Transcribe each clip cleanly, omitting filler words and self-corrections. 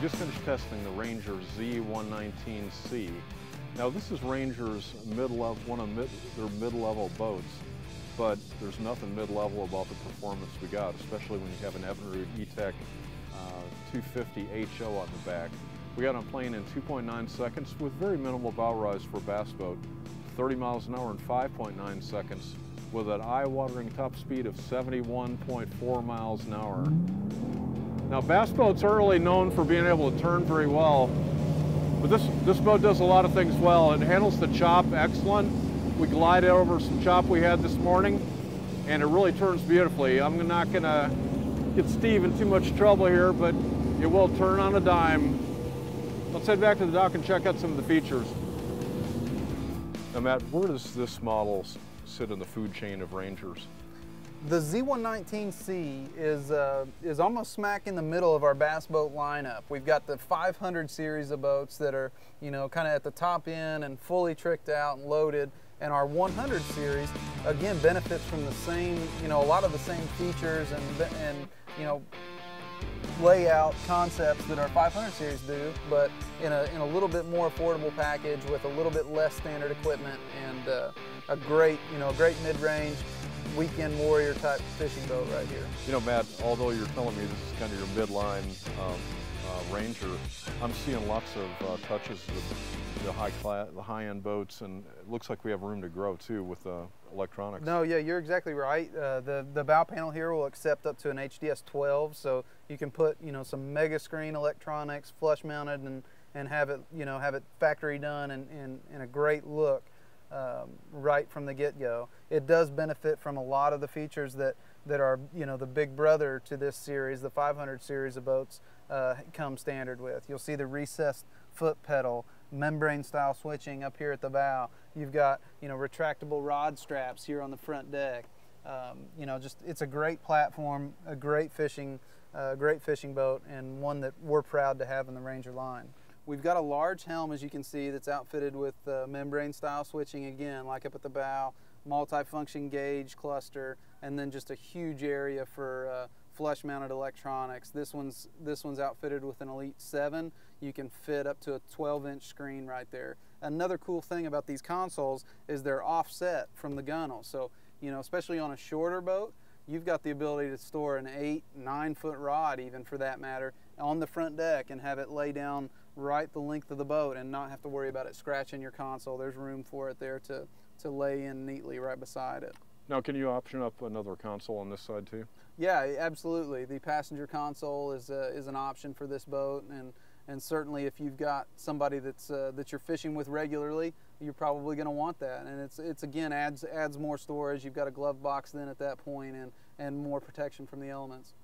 just finished testing the Ranger Z119C. Now this is Ranger's mid-level, one of their mid-level boats, but there's nothing mid-level about the performance we got, especially when you have an Evinrude E-Tech 250 HO on the back. We got on plane in 2.9 seconds with very minimal bow rise for a bass boat, 30 miles an hour in 5.9 seconds with an eye-watering top speed of 71.4 miles an hour. Now bass boats are really known for being able to turn very well, but this boat does a lot of things well. It handles the chop excellent. We glided over some chop we had this morning, and it really turns beautifully. I'm not gonna get Steve in too much trouble here, but it will turn on a dime. Let's head back to the dock and check out some of the features. Now Matt, where does this model sit in the food chain of Rangers? The Z119C is almost smack in the middle of our bass boat lineup. We've got the 500 series of boats that are, you know, kind of at the top end and fully tricked out and loaded. And our 100 series, again, benefits from the same, you know, a lot of the same features and you know, layout concepts that our 500 series do, but in a little bit more affordable package with a little bit less standard equipment and a great, you know, great mid-range weekend warrior type fishing boat right here. You know, Matt, although you're telling me this is kind of your midline Ranger, I'm seeing lots of touches with the high-end boats, and it looks like we have room to grow too with electronics. No, yeah, you're exactly right. The bow panel here will accept up to an HDS 12, so you can put, you know, some mega screen electronics flush mounted and have it, you know, have it factory done and in a great look right from the get-go. It does benefit from a lot of the features that are, you know, the big brother to this series, the 500 series of boats come standard with. You'll see the recessed foot pedal, membrane style switching up here at the bow. You've got, you know, retractable rod straps here on the front deck. You know, just it's a great platform, a great fishing boat, and one that we're proud to have in the Ranger line. We've got a large helm, as you can see, that's outfitted with membrane style switching again, like up at the bow, multi-function gauge cluster, and then just a huge area for flush mounted electronics. This one's outfitted with an Elite 7. You can fit up to a 12-inch screen right there. Another cool thing about these consoles is they're offset from the gunnel. So, you know, especially on a shorter boat, you've got the ability to store an 8-9 foot rod, even for that matter, on the front deck and have it lay down right the length of the boat and not have to worry about it scratching your console. There's room for it there to lay in neatly right beside it. Now, can you option up another console on this side too? Yeah, absolutely. The passenger console is an option for this boat, and certainly if you've got somebody that you're fishing with regularly, you're probably going to want that. And it's again adds more storage. You've got a glove box then at that point, and more protection from the elements.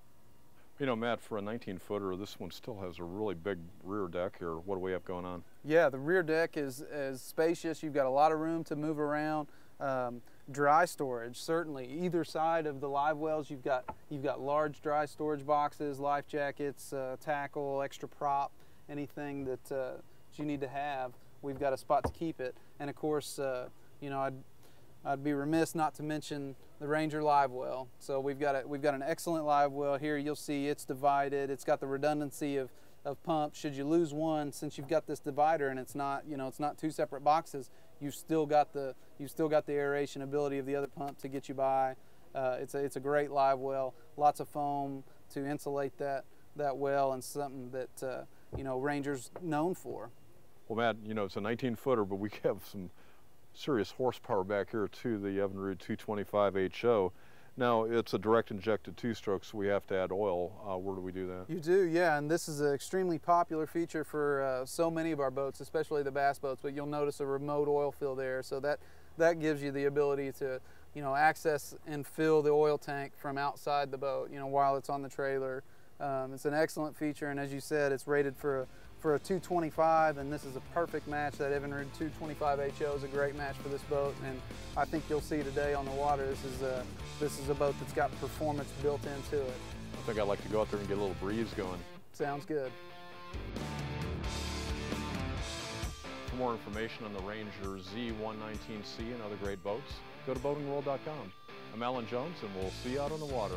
You know, Matt, for a 19-footer, this one still has a really big rear deck here. What do we have going on? Yeah, the rear deck is spacious. You've got a lot of room to move around. Dry storage, certainly. Either side of the live wells, you've got large dry storage boxes, life jackets, tackle, extra prop, anything that you need to have. We've got a spot to keep it, and of course, you know, I'd be remiss not to mention the Ranger live well. So we've got an excellent live well here. You'll see it's divided. It's got the redundancy of pumps. Should you lose one, since you've got this divider and it's not, you know, it's not two separate boxes, you've still got the aeration ability of the other pump to get you by. It's a great live well. Lots of foam to insulate that well, and something that you know, Ranger's known for. Well, Matt, you know, it's a 19-footer, but we have some serious horsepower back here too, the Evinrude 225 HO. Now, it's a direct injected two-stroke, so we have to add oil. Where do we do that? You do, yeah, and this is an extremely popular feature for so many of our boats, especially the bass boats, but you'll notice a remote oil fill there, so that gives you the ability to, you know, access and fill the oil tank from outside the boat, you know, while it's on the trailer. It's an excellent feature, and as you said, it's rated for a 225, and this is a perfect match. That Evinrude 225 HO is a great match for this boat, and I think you'll see today on the water, this is a boat that's got performance built into it. I think I'd like to go out there and get a little breeze going. Sounds good. For more information on the Ranger Z119C and other great boats, go to boatingworld.com. I'm Alan Jones, and we'll see you out on the water.